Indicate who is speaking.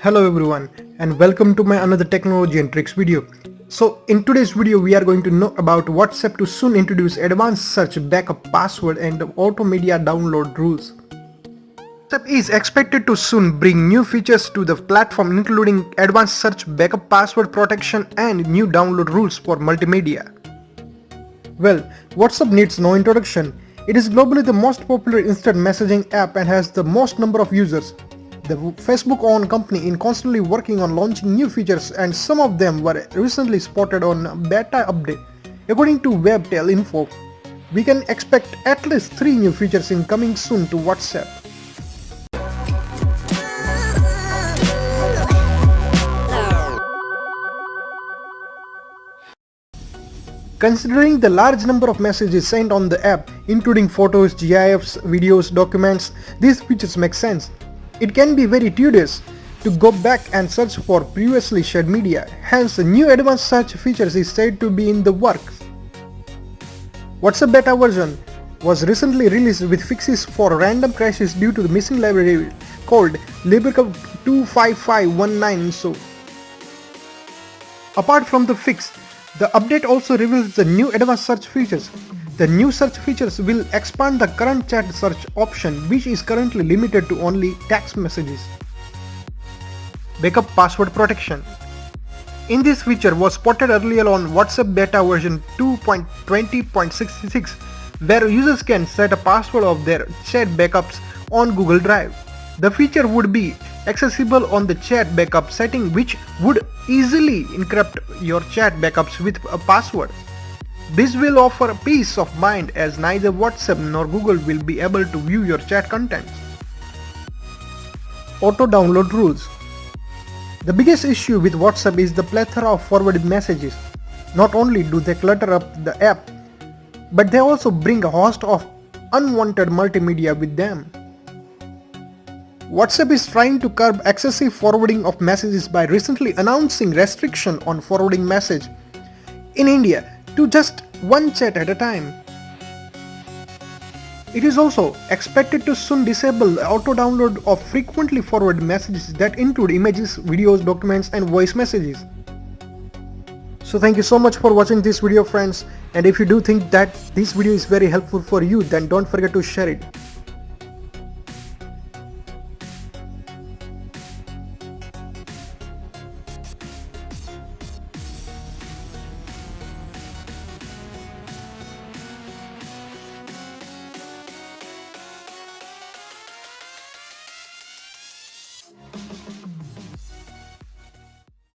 Speaker 1: Hello everyone and welcome to my another technology and tricks video. So in today's video we are going to know about WhatsApp to soon introduce advanced search backup password and auto media download rules. WhatsApp is expected to soon bring new features to the platform including advanced search backup password protection and new download rules for multimedia. Well, WhatsApp needs no introduction. It is globally the most popular instant messaging app and has the most number of users. The Facebook-owned company is constantly working on launching new features and some of them were recently spotted on a beta update. According to WebTel Info, we can expect at least 3 new features in coming soon to WhatsApp. Considering the large number of messages sent on the app, including photos, GIFs, videos, documents, these features make sense. It can be very tedious to go back and search for previously shared media, hence the new advanced search features is said to be in the works. WhatsApp beta version was recently released with fixes for random crashes due to the missing library called libcub 25519. So, apart from the fix, the update also reveals the new advanced search features. The new search features will expand the current chat search option, which is currently limited to only text messages. Backup password protection. In this feature was spotted earlier on WhatsApp beta version 2.20.66, where users can set a password of their chat backups on Google Drive. The feature would be accessible on the chat backup setting, which would easily encrypt your chat backups with a password. This will offer peace of mind as neither WhatsApp nor Google will be able to view your chat contents. Auto download rules. The biggest issue with WhatsApp is the plethora of forwarded messages. Not only do they clutter up the app, but they also bring a host of unwanted multimedia with them. WhatsApp is trying to curb excessive forwarding of messages by recently announcing restriction on forwarding message in India to just one chat at a time. It is also expected to soon disable the auto download of frequently forwarded messages that include images, videos, documents and voice messages. So thank you so much for watching this video friends, and if you do think that this video is very helpful for you, then don't forget to share it.